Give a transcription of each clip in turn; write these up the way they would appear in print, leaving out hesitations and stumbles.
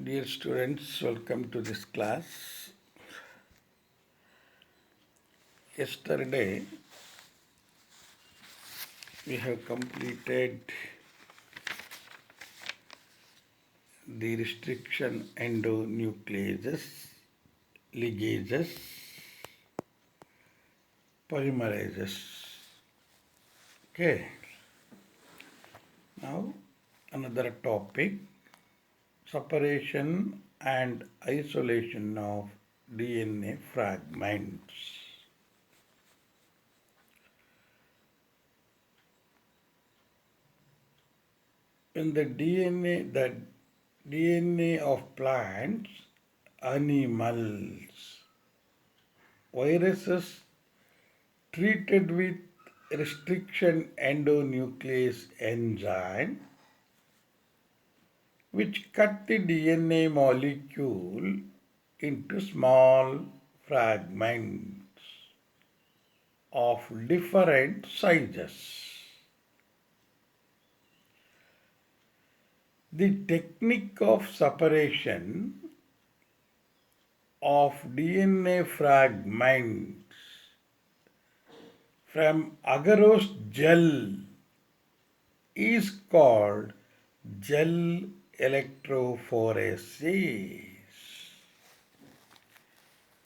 Dear students, welcome to this class. Yesterday, we have completed the restriction endonucleases, ligases, polymerases. Okay. Now, another topic, separation and isolation of DNA fragments. In the DNA of plants, animals, viruses treated with restriction endonuclease enzyme, which cut the DNA molecule into small fragments of different sizes. The technique of separation of DNA fragments from agarose gel is called gel electrophoresis.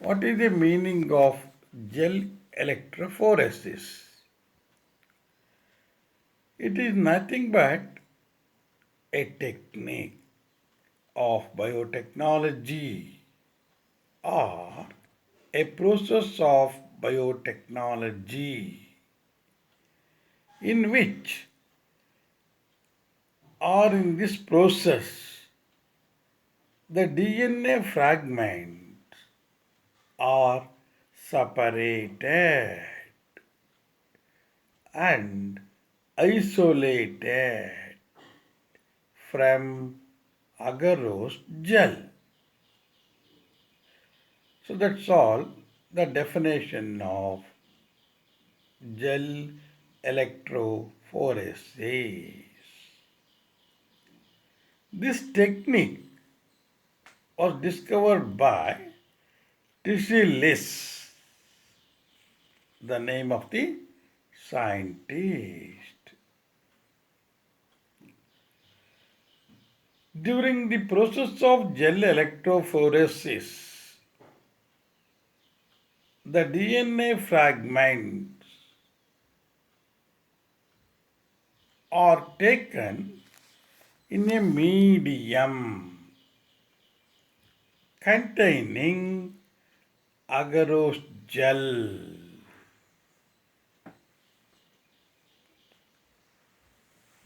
What is the meaning of gel electrophoresis? It is nothing but a technique of biotechnology or a process of biotechnology in which or in this process the DNA fragments are separated and isolated from agarose gel. So that's all the definition of gel electrophoresis. This technique was discovered by Tishilis, the name of the scientist. During the process of gel electrophoresis, the DNA fragments are taken in a medium containing agarose gel.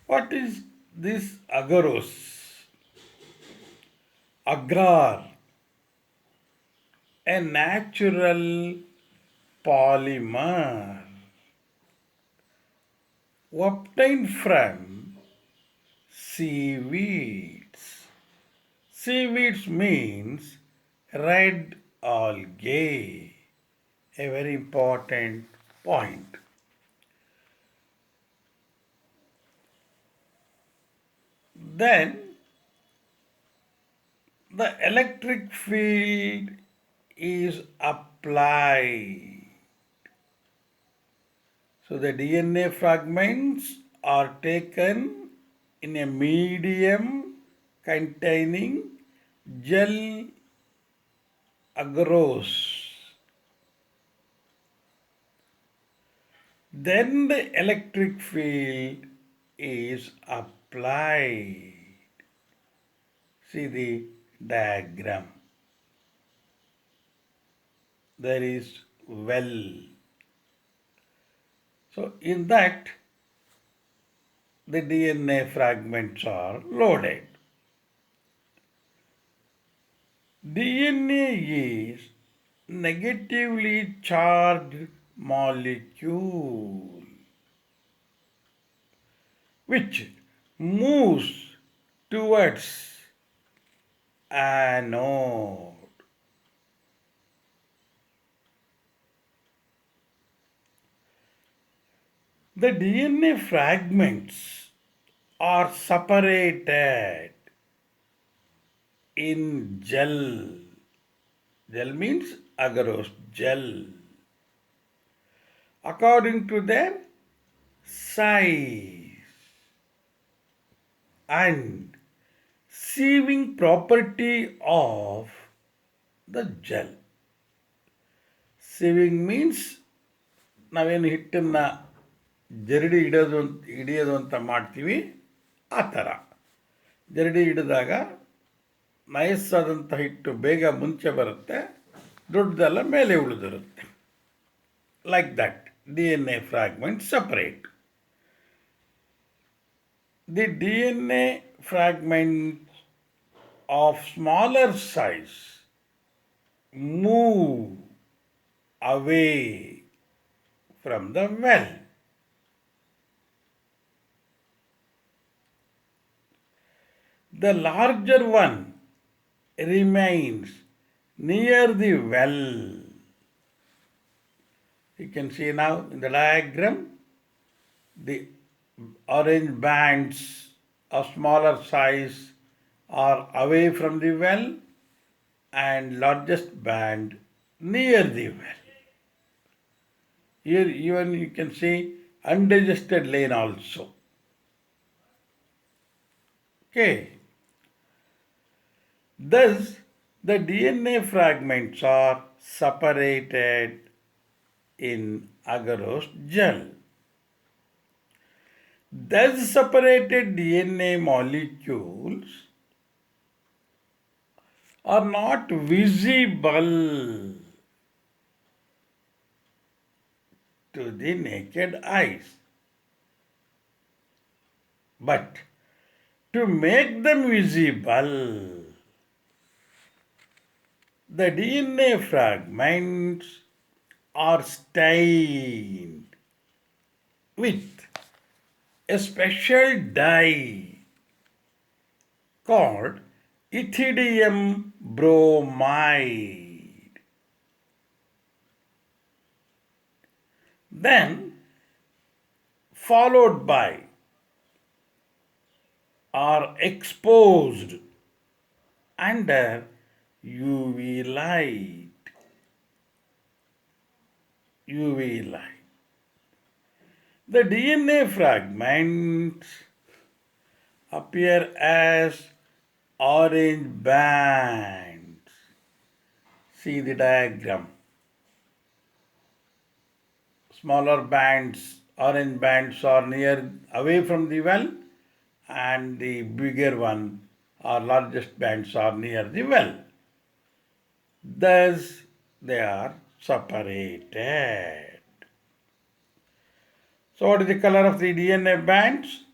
What is this agarose? Agar, a natural polymer obtained from seaweeds. Seaweeds means red algae, a very important point. Then the electric field is applied. So the DNA fragments are taken in a medium containing gel agarose. Then the electric field is applied. See the diagram. There is well. So in that the DNA fragments are loaded. DNA is negatively charged molecule which moves towards anode. The DNA fragments are separated in gel. Gel means agarose gel. According to their size and sieving property of the gel. Sieving means ನಾವೇನು ಹಿಟ್ಟನ್ನು ಜರಡಿ ಹಿಡಿಯೋದು ಅಂತ ಮಾಡ್ತೀವಿ ಆ ಥರ. ಜರಡಿ ಹಿಡಿದಾಗ ನಯಸ್ಸಾದಂಥ ಹಿಟ್ಟು ಬೇಗ ಮುಂಚೆ ಬರುತ್ತೆ, ದೊಡ್ಡದೆಲ್ಲ ಮೇಲೆ ಉಳಿದಿರುತ್ತೆ. Like that DNA fragments separate. The DNA fragments of smaller size move away from the well. The larger one remains near the well. You can see now in the diagram, the orange bands of smaller size are away from the well and largest band near the well. Here even you can see undigested lane also. Okay. Thus, the DNA fragments are separated in agarose gel. Thus separated DNA molecules are not visible to the naked eyes. But to make them visible, the DNA fragments are stained with a special dye called ethidium bromide. Then followed by are exposed under UV light. UV light. The DNA fragments appear as orange bands. See the diagram. Smaller bands, orange bands are away from the well, and the bigger one or largest bands are near the well. Thus, they are separated. So, what is the color of the DNA bands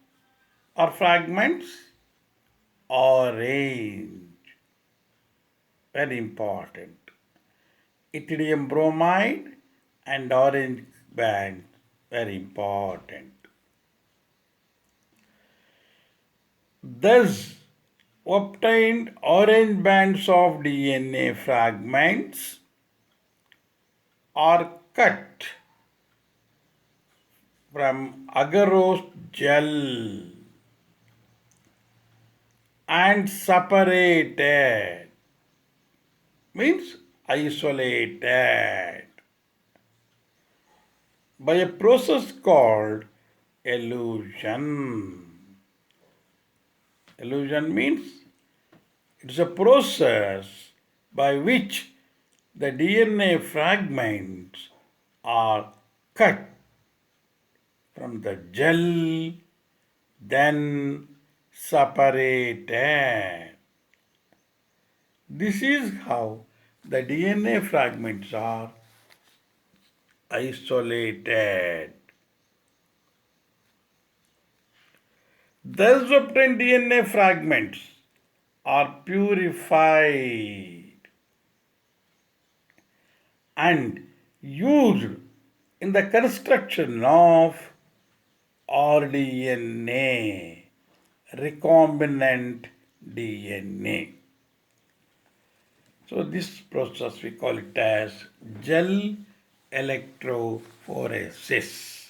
or fragments? Orange. Very important. Ethidium bromide and orange band. Very important. Thus, obtained orange bands of DNA fragments are cut from agarose gel and separated, means isolated, by a process called elution. Elution means it's a process by which the DNA fragments are cut from the gel, then separated. This is how the DNA fragments are isolated. Thus obtained DNA fragments are purified and used in the construction of rDNA, recombinant DNA. So this process we call it as gel electrophoresis.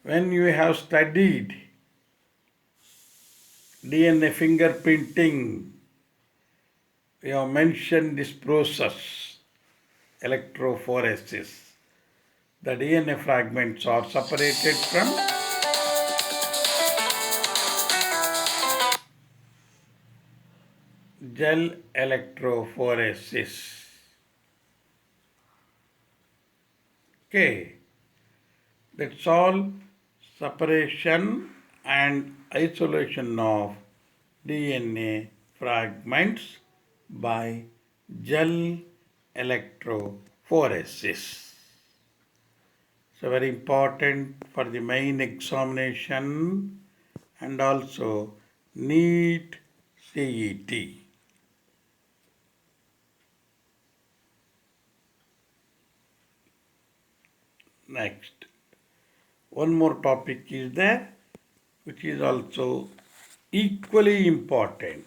When you have studied DNA fingerprinting we have mentioned this process, electrophoresis. The DNA fragments are separated from gel electrophoresis. Okay, that's all. Separation and isolation of DNA fragments by gel electrophoresis. So very important for the main examination and also NEET CET. Next, one more topic is there which is also equally important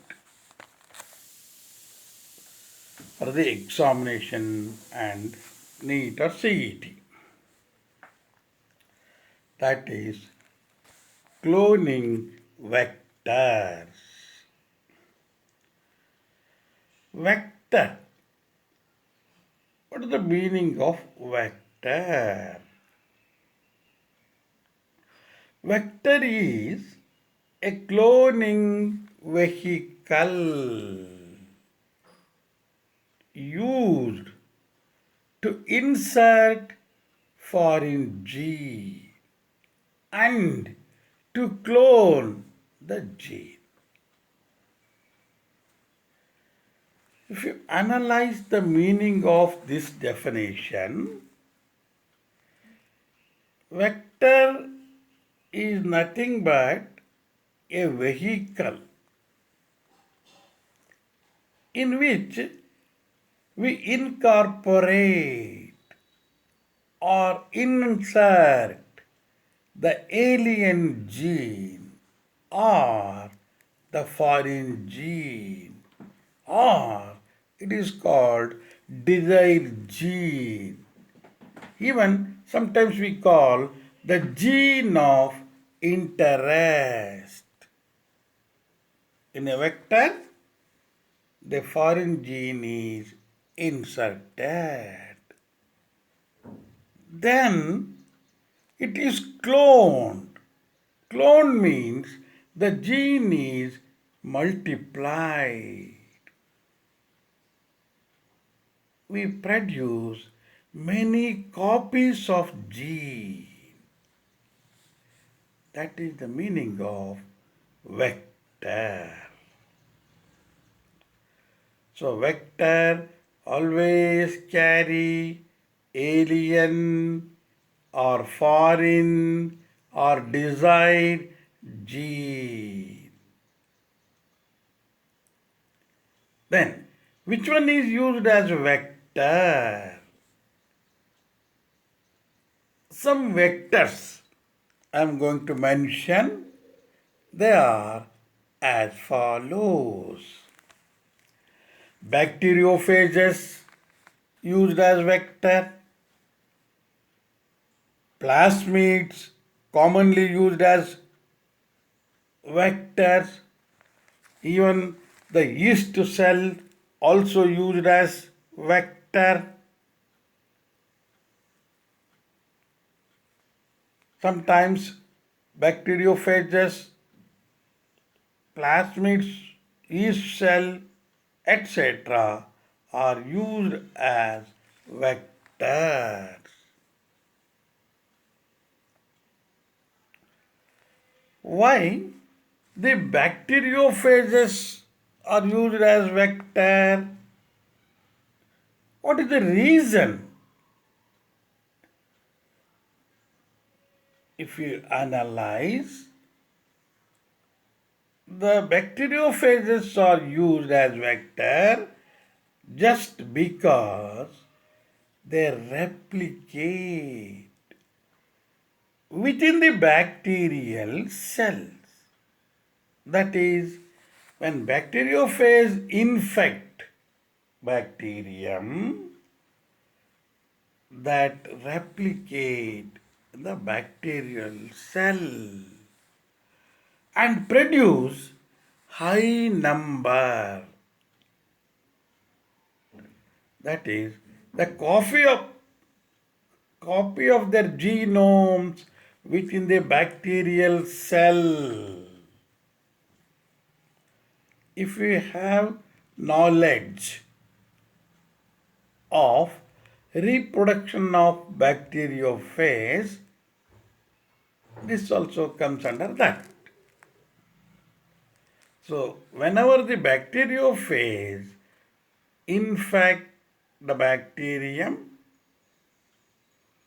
for the examination and NEET or CET. That is cloning vectors. Vector. What is the meaning of vector? Vector is a cloning vehicle used to insert foreign gene and to clone the gene. If you analyze the meaning of this definition, vector is nothing but a vehicle in which we incorporate or insert the alien gene or the foreign gene, or it is called desired gene. Even sometimes we call the gene of interest. In a vector, the foreign gene is inserted. Then it is cloned. Clone means the gene is multiplied. We produce many copies of gene. That is the meaning of vector. So vector always carry alien or foreign or desired gene. Then, which one is used as vector? Some vectors I am going to mention. They are as follows. Bacteriophages used as vector. Plasmids commonly used as vectors. Even the yeast cell also used as vector. Sometimes bacteriophages, plasmids, yeast cell, etc. are used as vectors. Why the bacteriophages are used as vector? What is the reason? If you analyze, the bacteriophages are used as vector just because they replicate within the bacterial cells. That is, when bacteriophage infect bacterium, that replicate the bacterial cell and produce high number That is, the copy of their genomes within the bacterial cell. If we have knowledge of reproduction of bacteriophage, this also comes under that. So, whenever the bacteriophage infect the bacterium,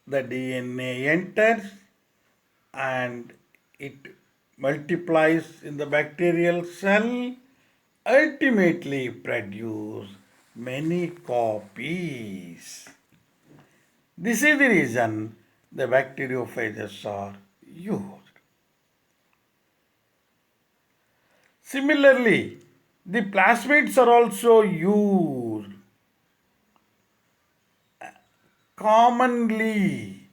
the DNA enters and it multiplies in the bacterial cell, ultimately produce many copies. This is the reason the bacteriophages are used. Similarly, the plasmids are also used commonly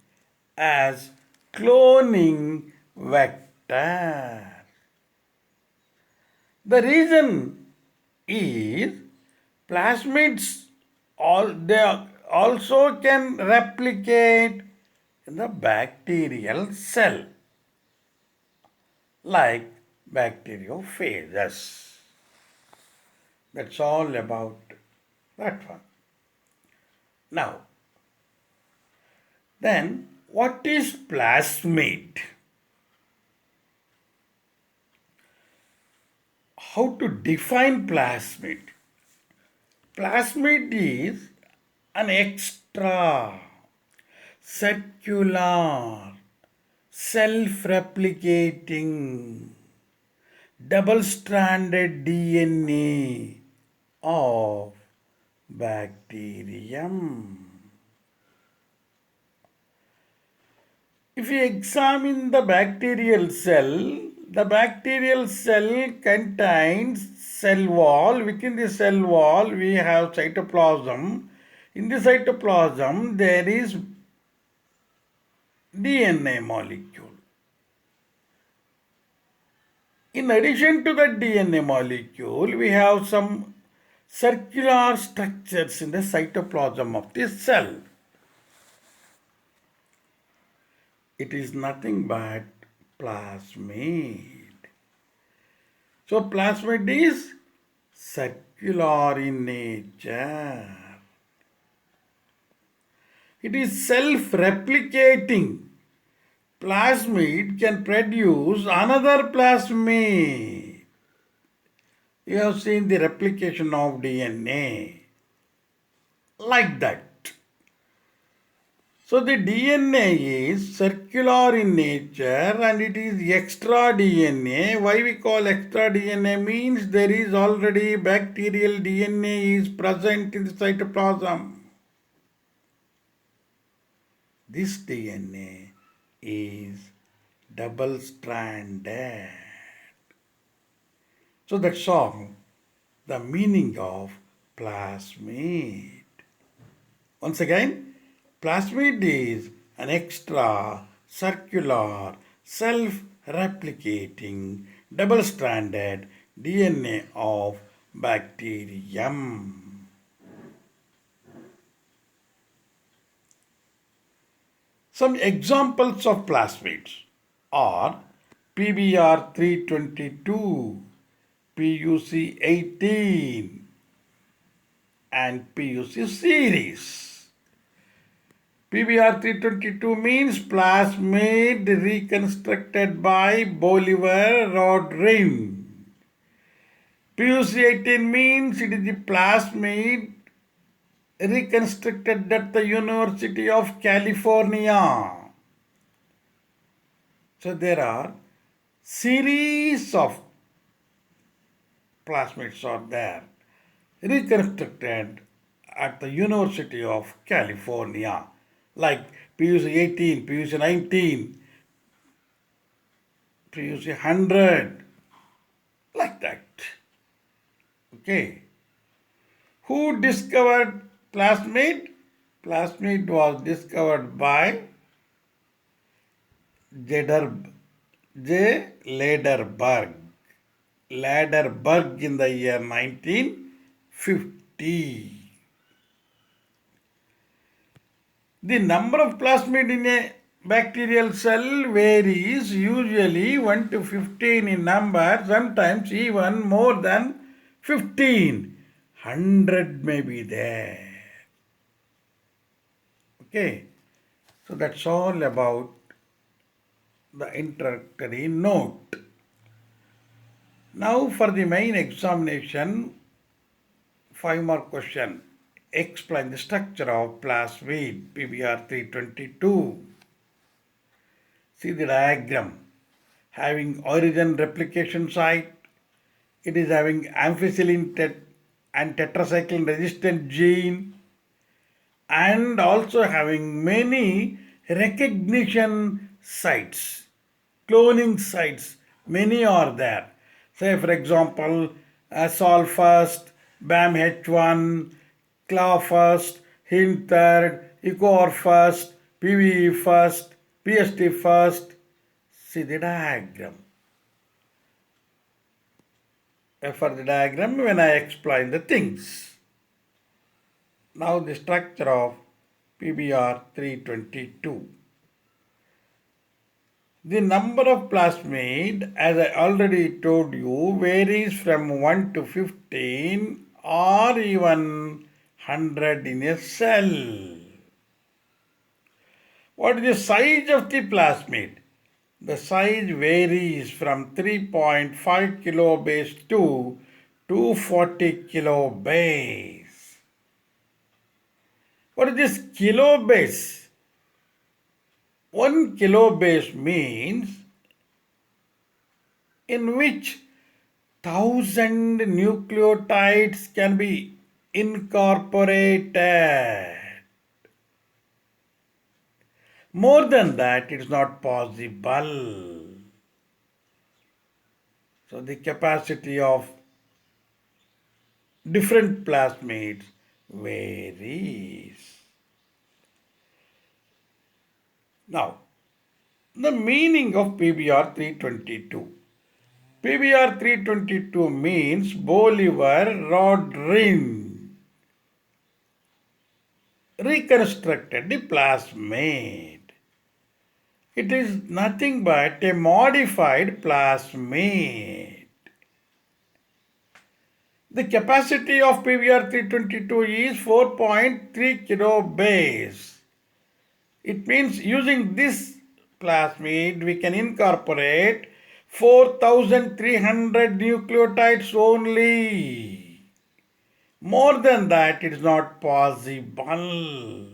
as cloning vector. The reason is plasmids they also can replicate in the bacterial cell like bacteriophages. That's all about that one. Now, then what is plasmid? How to define plasmid? Plasmid is an extra circular self-replicating double-stranded DNA of bacterium. If we examine the bacterial cell contains cell wall. Within the cell wall, we have cytoplasm. In the cytoplasm, there is DNA molecule. In addition to the DNA molecule, we have some circular structures in the cytoplasm of the cell. It is nothing but plasmid. So plasmid is circular in nature. It is self-replicating. Plasmid can produce another plasmid. You have seen the replication of DNA. Like that. So the DNA is circular in nature and it is extra DNA. Why we call extra DNA means there is already bacterial DNA is present in the cytoplasm. This DNA is double-stranded. So that's all the meaning of plasmid. Once again, plasmid is an extra circular self-replicating double-stranded DNA of bacterium. Some examples of plasmids are Pbr 322, PUC 18 and PUC series. Pbr 322 means plasmid reconstructed by Bolivar Rodrin. PUC 18 means it is the plasmid reconstructed at the University of California. So there are series of plasmids are there reconstructed at the University of California, like PUC 18, PUC 19, PUC 100, like that. Okay. Who discovered plasmid? Plasmid was discovered by J. Lederberg. Lederberg in the year 1950. The number of plasmid in a bacterial cell varies, usually 1 to 15 in number, sometimes even more than 15. 100 may be there. Okay, so that's all about the introductory note. Now for the main examination, 5 more question. Explain the structure of plasmid Pbr 322. See the diagram. Having origin replication site, it is having amphisilin and tetracycline resistant gene, and also having many recognition sites, cloning sites, many are there. Say for example, Sol first, BAM H1, CLA first, HIN third, ECOR first, PVE first, PST first. See the diagram. For the diagram when I explain the things. Now the structure of Pbr 322. The number of plasmid, as I already told you, varies from 1 to 15 or even 100 in a cell. What is the size of the plasmid? The size varies from 3.5 kilobase to 240 kilobase. What is this kilobase? 1 kilobase means in which 1,000 nucleotides can be incorporated. More than that, it is not possible. So the capacity of different plasmids varies. Now, the meaning of Pbr 322. Pbr 322 means Bolivar rod ring. Reconstructed the plasmid. It is nothing but a modified plasmid. The capacity of Pbr 322 is 4.3 kilobase. It means using this plasmid we can incorporate 4,300 nucleotides only. More than that it is not possible.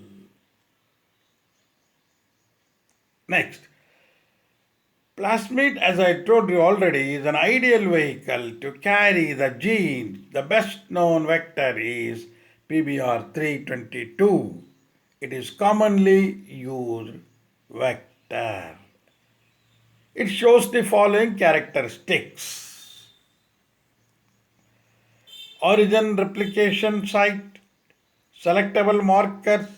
Next, plasmid, as I told you already, is an ideal vehicle to carry the genes. The best known vector is Pbr 322. It is commonly used vector. It shows the following characteristics. Origin replication site, selectable markers,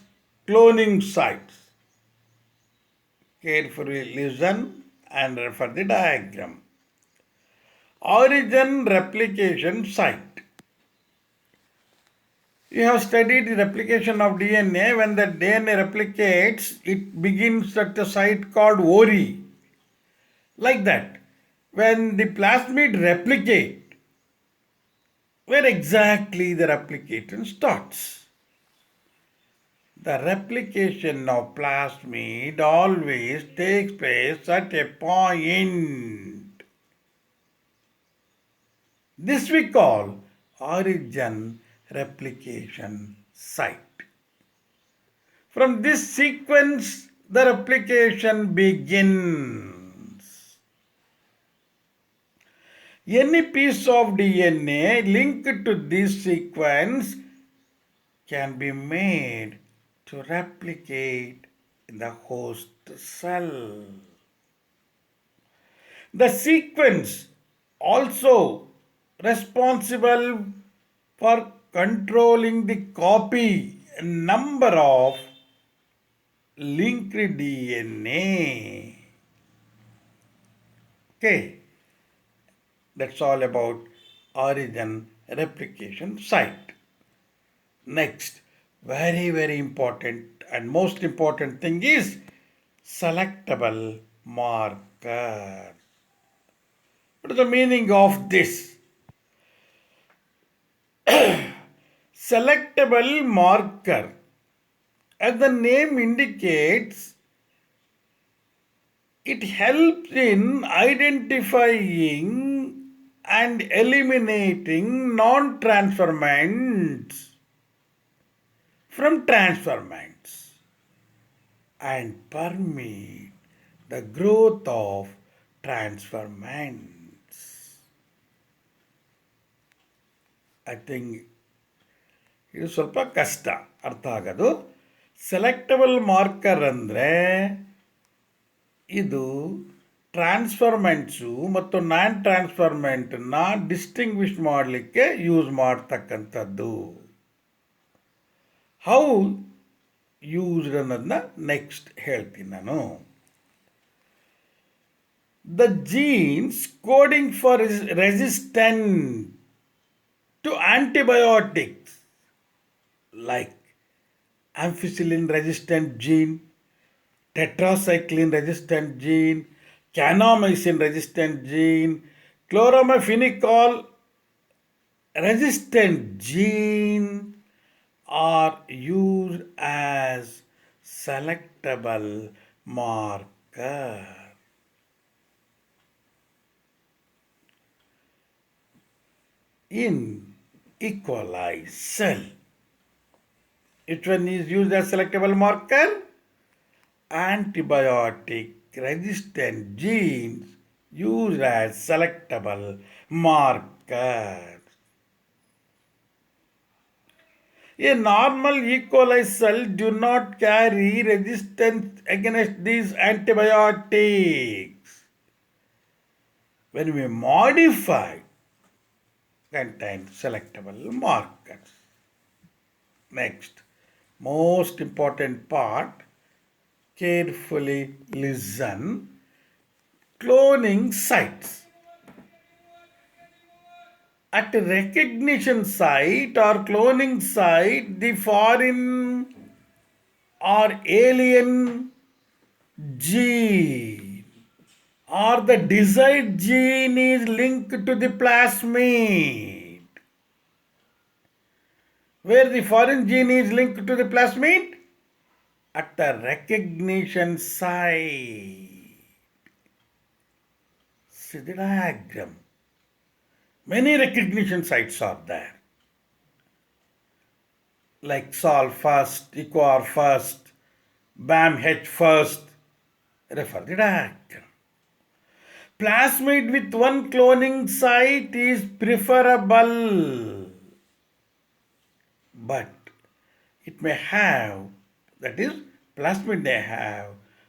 cloning sites. Carefully listen and refer the diagram. Origin replication site. You have studied the replication of DNA. When the DNA replicates, it begins at a site called ori. Like that. When the plasmid replicate, where exactly the replication starts? The replication of plasmid always takes place at a point. This we call origin replication site. From this sequence, the replication begins. Any piece of DNA linked to this sequence can be made to replicate in the host cell. The sequence also responsible for controlling the copy number of linked DNA. Okay, that's all about origin replication site. Next, very important and most important thing is selectable marker. What is the meaning of this? Selectable marker, as the name indicates, it helps in identifying and eliminating non-transformants from transformants and permit the growth of transformants. I think ಇದು ಸ್ವಲ್ಪ ಕಷ್ಟ ಅರ್ಥ ಆಗೋದು. Selectable marker ಅಂದರೆ ಇದು ಟ್ರಾನ್ಸ್ಫರ್ಮೆಂಟ್ಸು ಮತ್ತು ನಾನ್ ಟ್ರಾನ್ಸ್ಫರ್ಮೆಂಟನ್ನು distinguish ಮಾಡಲಿಕ್ಕೆ use ಮಾಡ್ತಕ್ಕಂಥದ್ದು. ಹೌ ಯೂಸ್ಡ್ ಅನ್ನೋದನ್ನ ನೆಕ್ಸ್ಟ್ ಹೇಳ್ತೀನಿ ನಾನು. The genes coding for resistance to antibiotics like ampicillin resistant gene, tetracycline resistant gene, kanamycin resistant gene, chloramphenicol resistant gene are used as selectable marker. In E. coli cell, which one is used as selectable marker? Antibiotic resistant genes used as selectable markers. A normal E. coli cell do not carry resistance against these antibiotics. When we modify, contain selectable markers. Next, most important part, carefully listen. Cloning sites. At recognition site or cloning site, the foreign or alien gene or the desired gene is linked to the plasmid. Where the foreign gene is linked to the plasmid? At the recognition site. See the diagram. Many recognition sites are there. Like Sol first, Equar first, BAMH first. Refer the diagram. Plasmid with one cloning site is preferable, but it may have, that is, plasmid may have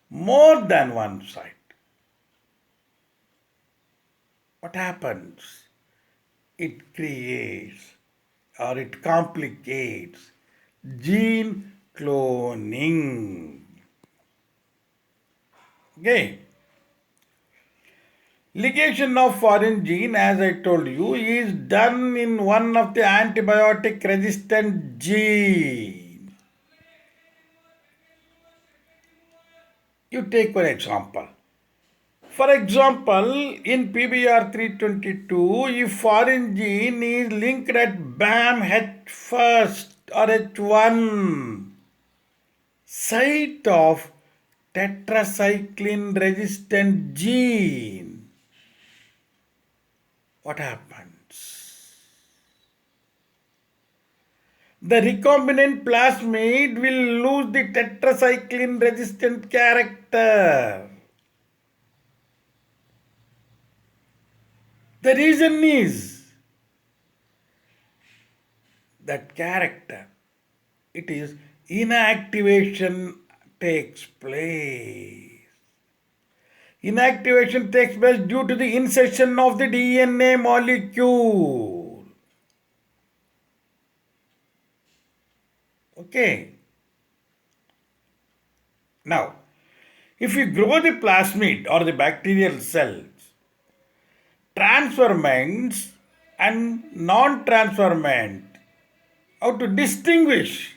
more than one site. What happens? It creates or it complicates gene cloning. Okay. Ligation of foreign gene, as I told you, is done in one of the antibiotic resistant gene. You take one example. For example, in Pbr 322, if foreign gene is linked at BAMH first or H1 site of tetracycline resistant gene, what happens? The recombinant plasmid will lose the tetracycline resistant character. The reason is that character, it is inactivation takes place. Inactivation takes place due to the insertion of the DNA molecule. Okay. Now, if you grow the plasmid or the bacterial cells, transformants and non-transformant, how to distinguish?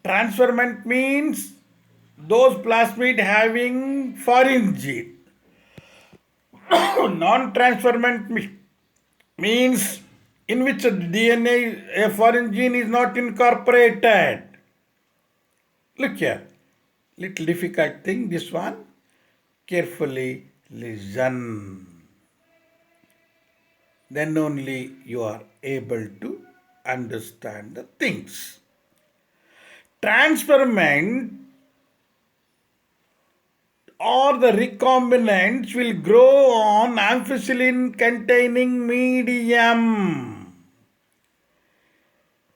Transferment means those plasmid having foreign gene. Non-transferment means in which DNA, a foreign gene is not incorporated. Look here, little difficult thing, this one. Carefully listen. Then only you are able to understand the things. Transferment or the recombinants will grow on ampicillin containing medium.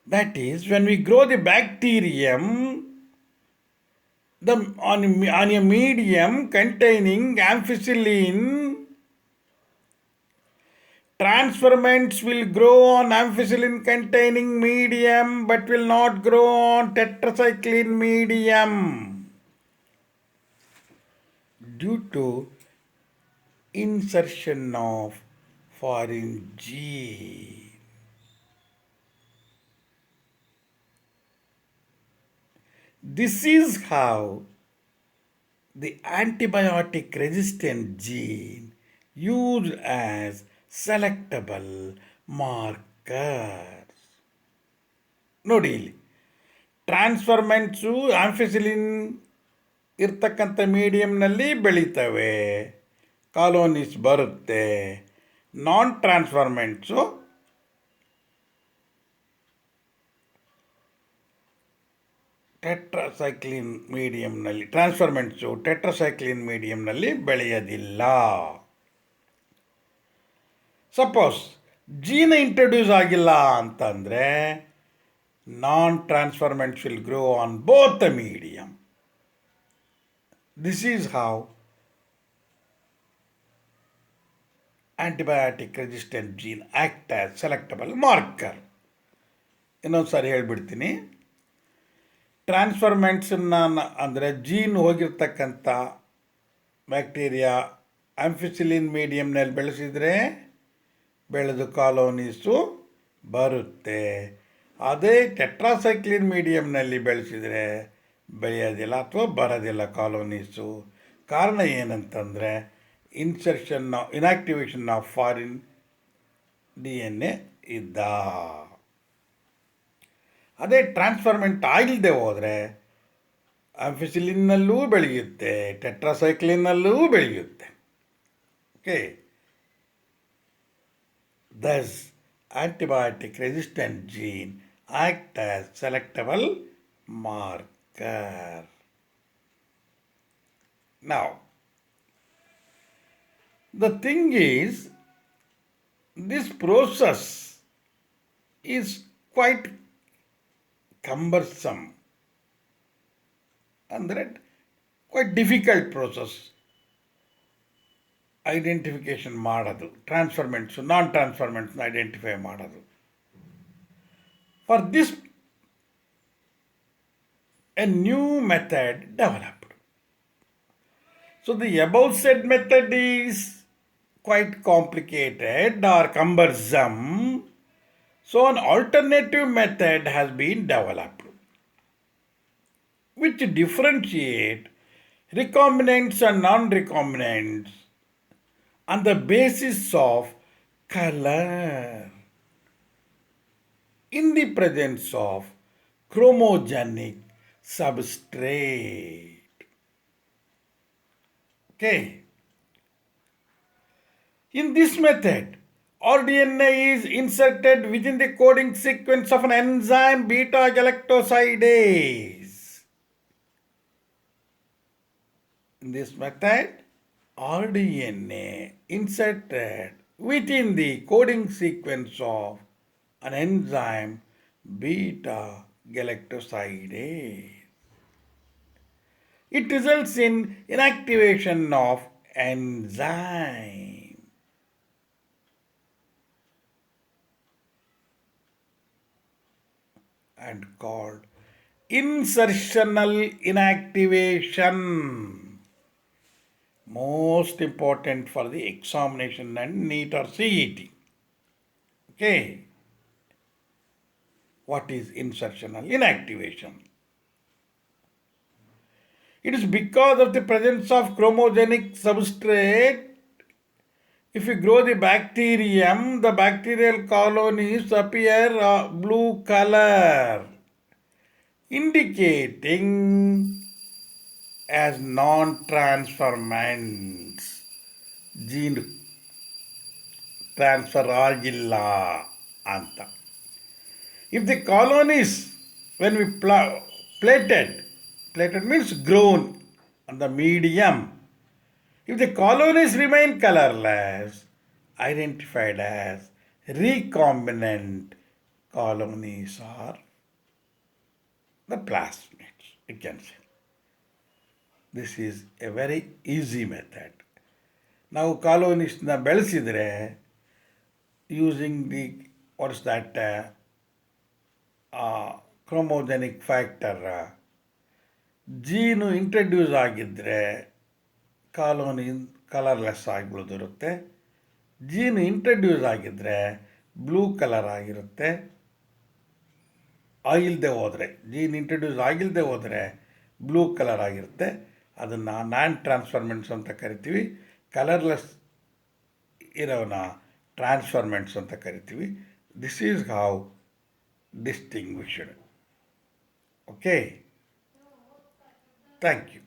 That is, when we grow the bacterium on a medium containing ampicillin, transferments will grow on ampicillin containing medium but will not grow on tetracycline medium due to insertion of foreign gene. This is how the antibiotic resistant gene used as selectable markers. ನೋಡಿ ಇಲ್ಲಿ ಟ್ರಾನ್ಸ್ಫರ್ಮೆಂಟ್ಸು ಆಂಫಿಸಿಲಿನ್ ಇರ್ತಕ್ಕಂಥ ಮೀಡಿಯಂನಲ್ಲಿ ಬೆಳೀತವೆ, colonies ಬರುತ್ತೆ. Non transformants tetracycline ಮೀಡಿಯಂನಲ್ಲಿ, transformants tetracycline ಮೀಡಿಯಂನಲ್ಲಿ ಬೆಳೆಯೋದಿಲ್ಲ. Suppose gene introduce ಆಗಿಲ್ಲ ಅಂತಂದರೆ non transformants will grow on both the medium. This is how antibiotic resistant gene act as selectable marker. ಇನ್ನೊಂದು ಸಾರಿ ಹೇಳ್ಬಿಡ್ತೀನಿ. ಟ್ರಾನ್ಸ್ಫರ್ಮೆಂಟ್ಸನ್ನು ಅಂದರೆ ಜೀನ್ ಹೋಗಿರ್ತಕ್ಕಂಥ ಬ್ಯಾಕ್ಟೀರಿಯಾ ಆಂಫಿಸಿಲಿನ್ ಮೀಡಿಯಂನಲ್ಲಿ ಬೆಳೆಸಿದರೆ ಬೆಳೆದು ಕಾಲೋನೀಸು ಬರುತ್ತೆ. ಅದೇ ಟೆಟ್ರಾಸೈಕ್ಲಿನ್ ಮೀಡಿಯಂನಲ್ಲಿ ಬೆಳೆಸಿದರೆ ಬೆಳೆಯೋದಿಲ್ಲ ಅಥವಾ ಬರೋದಿಲ್ಲ ಕಾಲೋನೀಸು. ಕಾರಣ ಏನಂತಂದರೆ ಇನಾಕ್ಟಿವೇಷನ್ ಆಫ್ ಫಾರಿನ್ DNA ಇದ್ದ. ಅದೇ ಟ್ರಾನ್ಸ್ಫರ್ಮೆಂಟ್ ಆಗಿಲ್ಲದೆ ಹೋದರೆ ಆಂಫಿಸಿಲಿನ್ನಲ್ಲೂ ಬೆಳೆಯುತ್ತೆ, ಟೆಟ್ರಾಸೈಕ್ಲಿನ್ನಲ್ಲೂ ಬೆಳೆಯುತ್ತೆ. Okay, thus antibiotic resistant gene act as selectable marker. Now, the thing is, this process is quite cumbersome, ಅಂದರೆ quite difficult process. ಐಡೆಂಟಿಫಿಕೇಶನ್ ಮಾಡೋದು, ಟ್ರಾನ್ಸ್ಫರ್ಮೆಂಟ್ಸು ನಾನ್ ಟ್ರಾನ್ಸ್ಫರ್ಮೆಂಟ್ಸ್ನ ಐಡೆಂಟಿಫೈ ಮಾಡೋದು. For this A new method developed. So the above shed method is quite complicated or cumbersome. So an alternative method has been developed which differentiate recombinants and non-recombinants on the basis of color in the presence of chromogenic substrate. Okay. In this method, rDNA is inserted within the coding sequence of an enzyme beta-galactosidase. In this method, rDNA inserted within the coding sequence of an enzyme beta-galactosidase. It results in inactivation of enzyme and called insertional inactivation. Most important for the examination and NEET or CET. Okay. What is insertional inactivation? It is because of the presence of chromogenic substrate. If you grow the bacterium, the bacterial colonies appear blue color, indicating as non-transferments. Gene transfer ಆಗಿಲ್ಲ ಅಂತ. If the colonies, when we plated means grown on the medium, if the colonies remain colorless, identified as recombinant colonies are the plasmids, you can say. This is a very easy method. ನಾವು ಕಾಲೋನಿಸ್ನ ಬೆಳೆಸಿದರೆ using the what's that chromogenic factor gene introduce ಆಗಿದ್ದರೆ colony colourless ಆಗಿಬಿಡುತ್ತಿರುತ್ತೆ. Gene introduce ಆಗಿದ್ದರೆ blue colour ಆಗಿರುತ್ತೆ. ಆಗಿಲ್ಲದೆ ಹೋದರೆ gene introduce ಆಗಿಲ್ಲದೆ ಹೋದರೆ ಬ್ಲೂ ಕಲರ್ ಆಗಿರುತ್ತೆ. ಅದನ್ನು ನಾನ್ ಟ್ರಾನ್ಸ್ಫರ್ಮೆಂಟ್ಸ್ ಅಂತ ಕರಿತೀವಿ. ಕಲರ್ಲೆಸ್ ಇರೋನ ಟ್ರಾನ್ಸ್ಫರ್ಮೆಂಟ್ಸ್ ಅಂತ ಕರಿತೀವಿ. This is how distinguished. Okay, thank you.